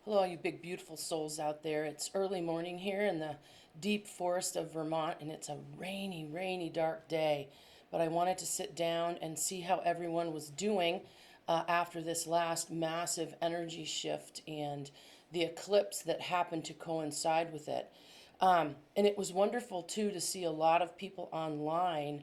Hello, all you big, beautiful souls out there. It's early morning here in the deep forest of Vermont, and it's a rainy, rainy, dark day. But I wanted to sit down and see how everyone was doing after this last massive energy shift and the eclipse that happened to coincide with it. And it was wonderful, too, to see a lot of people online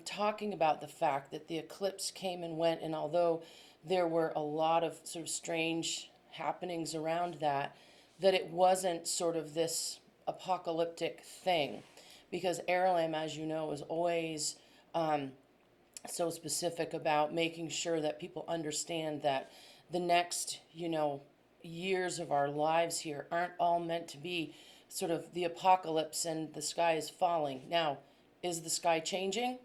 talking about the fact that the eclipse came and went, and although there were a lot of sort of strange happenings around that, that it wasn't sort of this apocalyptic thing. Because Aralamb, as you know, is always so specific about making sure that people understand that the next, years of our lives here aren't all meant to be sort of the apocalypse and the sky is falling. Now, is the sky changing?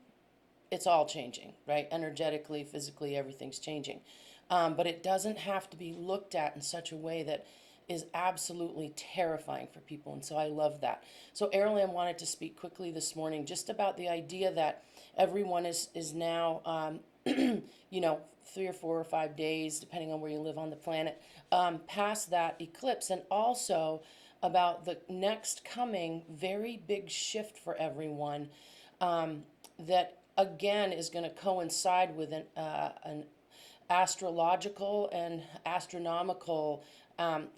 It's all changing, right? Energetically, physically, everything's changing. But it doesn't have to be looked at in such a way that is absolutely terrifying for people. And so I love that. So Aralamb wanted to speak quickly this morning just about the idea that everyone is now, 3 or 4 or 5 days, depending on where you live on the planet, past that eclipse, and also about the next coming very big shift for everyone that again is going to coincide with an astrological and astronomical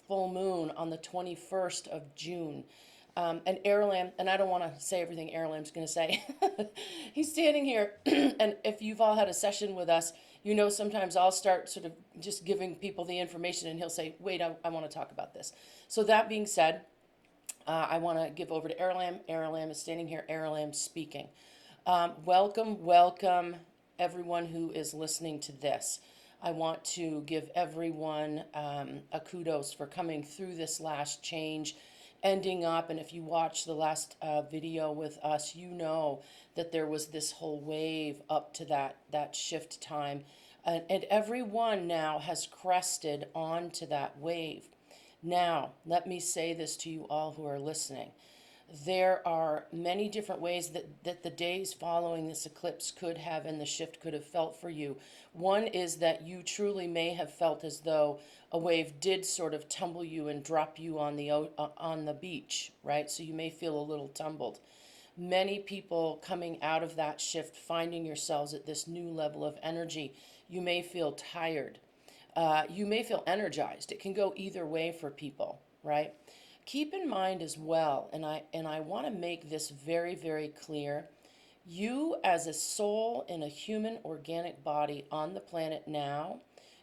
full moon on the 21st of June. And Aralamb, and I don't want to say everything Aralamb's going to say. He's standing here, and if you've all had a session with us, sometimes I'll start sort of just giving people the information, and he'll say, wait, I want to talk about this. So that being said, I want to give over to Aralamb. Aralamb is standing here. Aralamb speaking. Welcome, everyone who is listening to this. I want to give everyone a kudos for coming through this last change, ending up, and if you watch the last video with us, you know that there was this whole wave up to that shift time, and everyone now has crested onto that wave. Now, let me say this to you all who are listening. There are many different ways that the days following this eclipse could have and the shift could have felt for you. One is that you truly may have felt as though a wave did sort of tumble you and drop you on the beach, right? So you may feel a little tumbled. Many people coming out of that shift, finding yourselves at this new level of energy, you may feel tired. You may feel energized. It can go either way for people, right? Keep in mind as well, and I want to make this very, very clear. You as a soul in a human organic body on the planet now,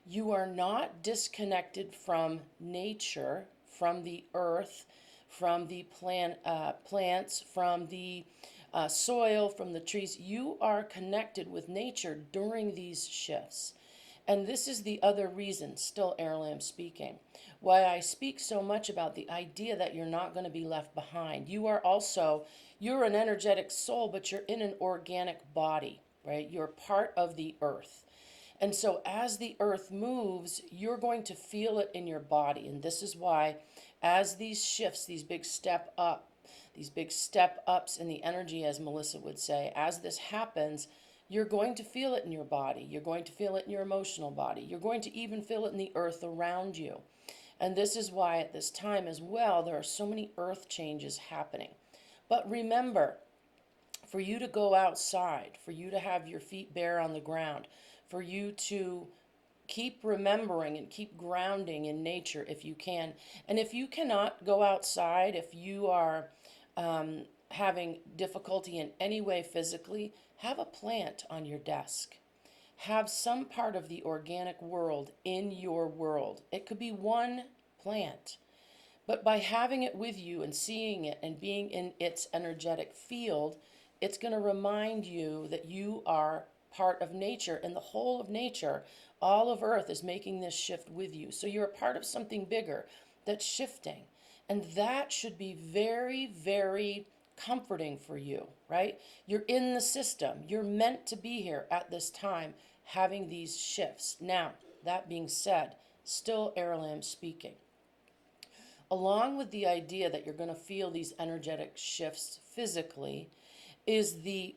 you are not disconnected from nature, from the earth, from the plants, from the soil, from the trees. You are connected with nature during these shifts. And this is the other reason, still Aralamb speaking, why I speak so much about the idea that you're not going to be left behind. You're an energetic soul, but you're in an organic body, right? You're part of the earth. And so as the earth moves, you're going to feel it in your body. And this is why, as these shifts, these big step ups in the energy, as Melissa would say, as this happens, you're going to feel it in your body. You're going to feel it in your emotional body. You're going to even feel it in the earth around you. And this is why at this time as well, there are so many earth changes happening. But remember, for you to go outside, for you to have your feet bare on the ground, for you to keep remembering and keep grounding in nature if you can. And if you cannot go outside, if you are having difficulty in any way physically, have a plant on your desk. Have some part of the organic world in your world. It could be one plant, but by having it with you and seeing it and being in its energetic field, it's going to remind you that you are part of nature, and the whole of nature, all of Earth is making this shift with you. So you're a part of something bigger that's shifting. And that should be very, very comforting for you, right? You're in the system. You're meant to be here at this time having these shifts. Now, that being said, still Aralamb speaking. Along with the idea that you're going to feel these energetic shifts physically is the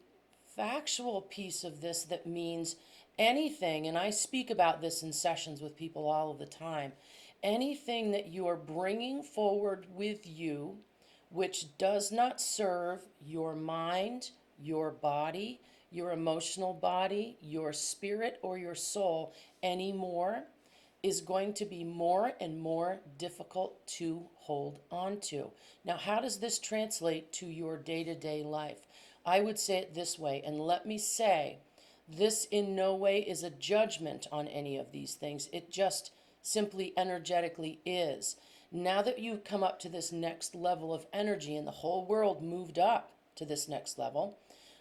factual piece of this that means anything, and I speak about this in sessions with people all of the time, anything that you are bringing forward with you which does not serve your mind, your body, your emotional body, your spirit, or your soul anymore is going to be more and more difficult to hold on to. Now, how does this translate to your day to day life? I would say it this way, and let me say, this in no way is a judgment on any of these things. It just simply energetically is. Now that you've come up to this next level of energy and the whole world moved up to this next level,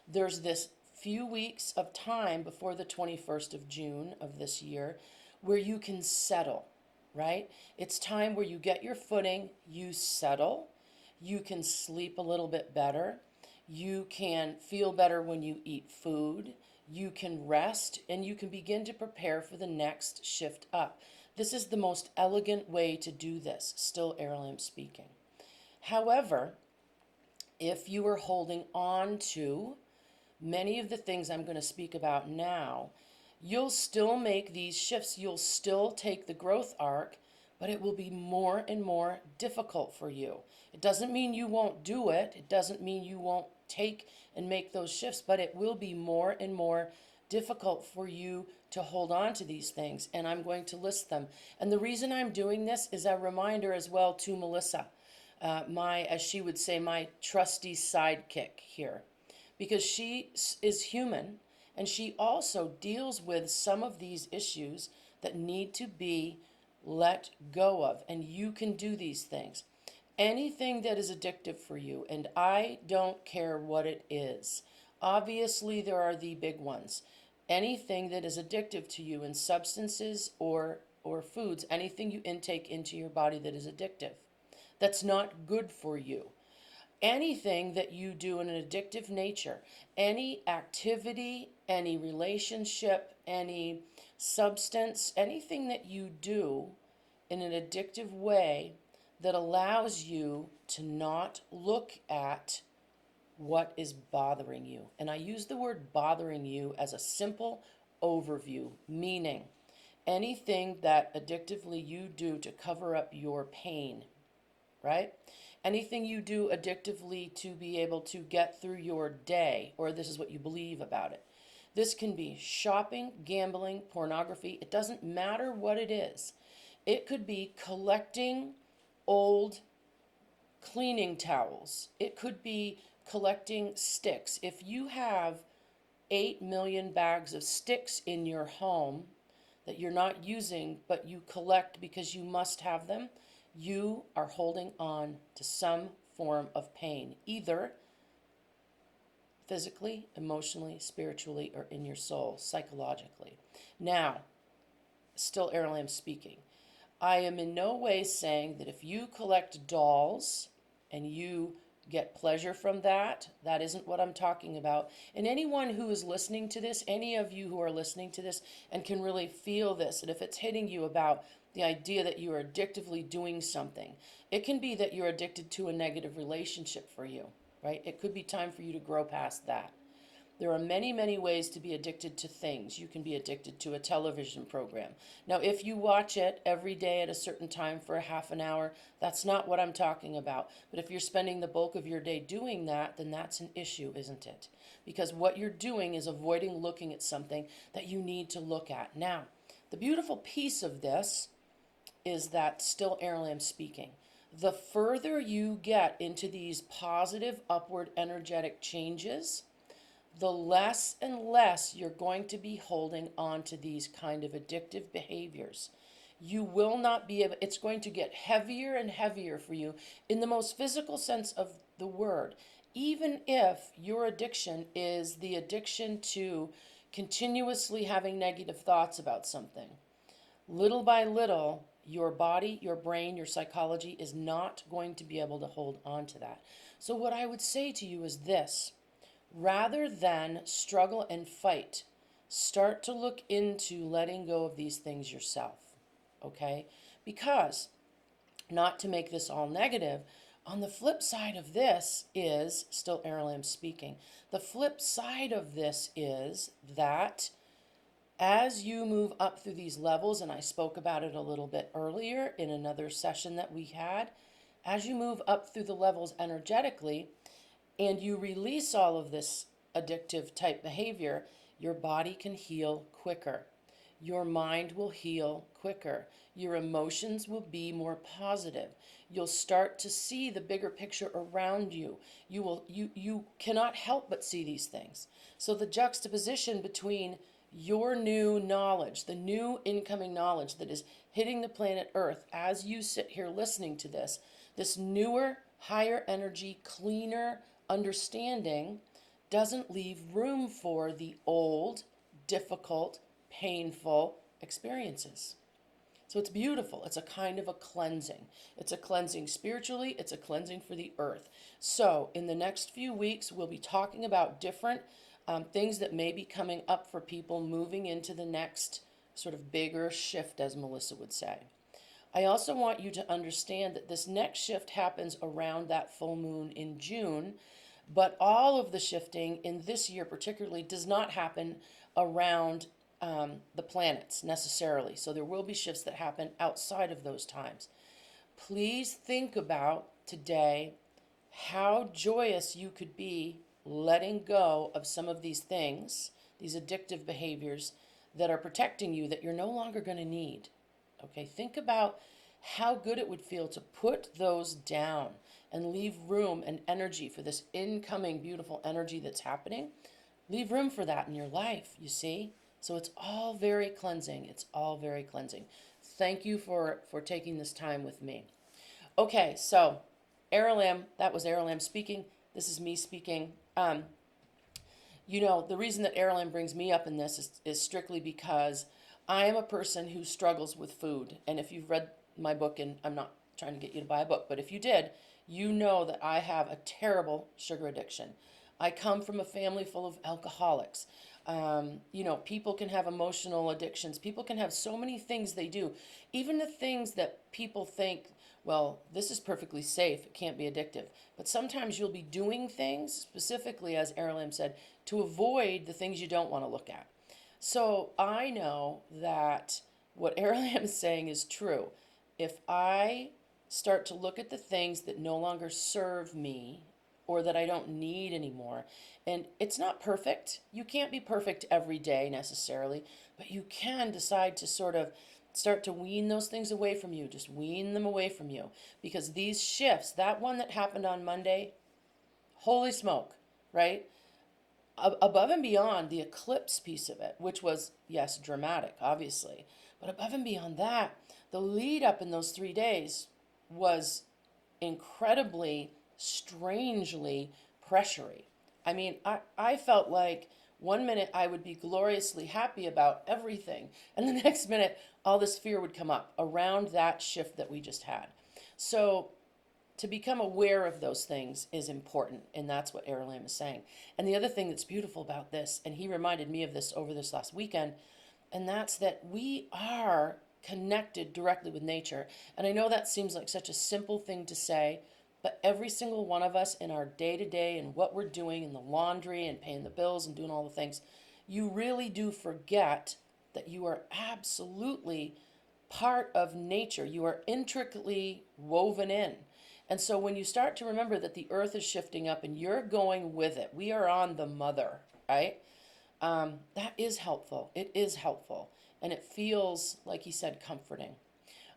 there's this few weeks of time before the 21st of June of this year where you can settle, right? It's time where you get your footing, you settle, you can sleep a little bit better, you can feel better when you eat food, you can rest, and you can begin to prepare for the next shift up. This is the most elegant way to do this, still Aralamb speaking. However, if you are holding on to many of the things I'm going to speak about now, you'll still make these shifts. You'll still take the growth arc, but it will be more and more difficult for you. It doesn't mean you won't do it. It doesn't mean you won't take and make those shifts, but it will be more and more difficult for you to hold on to these things. And I'm going to list them. And the reason I'm doing this is a reminder as well to Melissa, as she would say, my trusty sidekick here, because she is human and she also deals with some of these issues that need to be let go of. And you can do these things. Anything that is addictive for you, and I don't care what it is. Obviously, there are the big ones. Anything that is addictive to you in substances or foods, anything you intake into your body that is addictive, that's not good for you. Anything that you do in an addictive nature, any activity, any relationship, any substance, anything that you do in an addictive way that allows you to not look at what is bothering you. And I use the word bothering you as a simple overview, meaning anything that addictively you do to cover up your pain, right? Anything you do addictively to be able to get through your day, or this is what you believe about it. This can be shopping, gambling, pornography. It doesn't matter what it is. It could be collecting old cleaning towels. It could be collecting sticks. If you have 8 million bags of sticks in your home that you're not using, but you collect because you must have them, you are holding on to some form of pain, either physically, emotionally, spiritually, or in your soul, psychologically. Now, still Aralamb speaking. I am in no way saying that if you collect dolls and you get pleasure from that, that isn't what I'm talking about. And anyone who is listening to this, any of you who are listening to this and can really feel this, and if it's hitting you about the idea that you are addictively doing something, it can be that you're addicted to a negative relationship for you, right? It could be time for you to grow past that. There are many, many ways to be addicted to things. You can be addicted to a television program. Now, if you watch it every day at a certain time for a half an hour, that's not what I'm talking about. But if you're spending the bulk of your day doing that, then that's an issue, isn't it? Because what you're doing is avoiding looking at something that you need to look at. Now, the beautiful piece of this is that still Aralamb speaking. The further you get into these positive upward energetic changes, the less and less you're going to be holding on to these kind of addictive behaviors. You will not be able, it's going to get heavier and heavier for you in the most physical sense of the word. Even if your addiction is the addiction to continuously having negative thoughts about something, little by little, your body, your brain, your psychology is not going to be able to hold on to that. So what I would say to you is this: rather than struggle and fight, start to look into letting go of these things yourself, okay? Because, not to make this all negative, on the flip side of this is, still Aralamb speaking, the flip side of this is that As you move up through these levels, and I spoke about it a little bit earlier in another session that we had, as you move up through the levels energetically and you release all of this addictive type behavior, your body can heal quicker. Your mind will heal quicker. Your emotions will be more positive. You'll start to see the bigger picture around you. You cannot help but see these things. So the juxtaposition between your new knowledge, the new incoming knowledge that is hitting the planet Earth as you sit here listening to this newer, higher energy, cleaner understanding doesn't leave room for the old, difficult, painful experiences. So it's beautiful. It's a kind of a cleansing. It's a cleansing spiritually. It's a cleansing for the earth. So in the next few weeks, we'll be talking about different things that may be coming up for people moving into the next sort of bigger shift, as Melissa would say. I also want you to understand that this next shift happens around that full moon in June, but all of the shifting in this year particularly does not happen around the planets necessarily. So there will be shifts that happen outside of those times. Please think about today how joyous you could be letting go of some of these things, these addictive behaviors that are protecting you that you're no longer going to need. Okay, think about how good it would feel to put those down and leave room and energy for this incoming beautiful energy that's happening. Leave room for that in your life, you see? So it's all very cleansing. It's all very cleansing. Thank you for taking this time with me. Okay, so Aralamb, that was Aralamb speaking. This is me speaking. The reason that Aralamb brings me up in this is strictly because I am a person who struggles with food. And if you've read my book, and I'm not trying to get you to buy a book, but if you did, you know that I have a terrible sugar addiction. I come from a family full of alcoholics. People can have emotional addictions. People can have so many things they do. Even the things that people think, well, this is perfectly safe, it can't be addictive. But sometimes you'll be doing things, specifically, as Aralamb said, to avoid the things you don't want to look at. So I know that what Aralamb is saying is true. If I start to look at the things that no longer serve me or that I don't need anymore, and it's not perfect. You can't be perfect every day necessarily, but you can decide to sort of start to wean those things away from you. Just wean them away from you. Because these shifts, that one that happened on Monday, holy smoke, right? Above and beyond the eclipse piece of it, which was, yes, dramatic, obviously, but above and beyond that, the lead up in those 3 days was incredibly, strangely pressury. I mean, I felt like one minute I would be gloriously happy about everything, and the next minute all this fear would come up around that shift that we just had. So to become aware of those things is important, and that's what Aralamb is saying. And the other thing that's beautiful about this, and he reminded me of this over this last weekend, and that's that we are connected directly with nature. And I know that seems like such a simple thing to say, but every single one of us in our day-to-day and what we're doing in the laundry and paying the bills and doing all the things, you really do forget that you are absolutely part of nature. You are intricately woven in. And so when you start to remember that the earth is shifting up and you're going with it, we are on the mother, right? That is helpful. It is helpful. And it feels, like he said, comforting.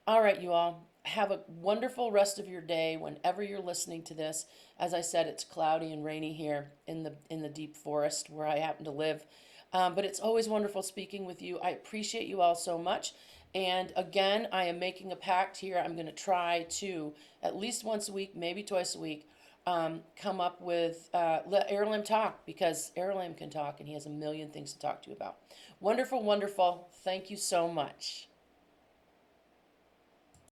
All right, you all. Have a wonderful rest of your day whenever you're listening to this. As I said, it's cloudy and rainy here in the deep forest where I happen to live. But it's always wonderful speaking with you. I appreciate you all so much. And again, I am making a pact here. I'm going to try to, at least once a week, maybe twice a week, come up with, let Aralamb talk, because Aralamb can talk and he has a million things to talk to you about. Wonderful, wonderful. Thank you so much.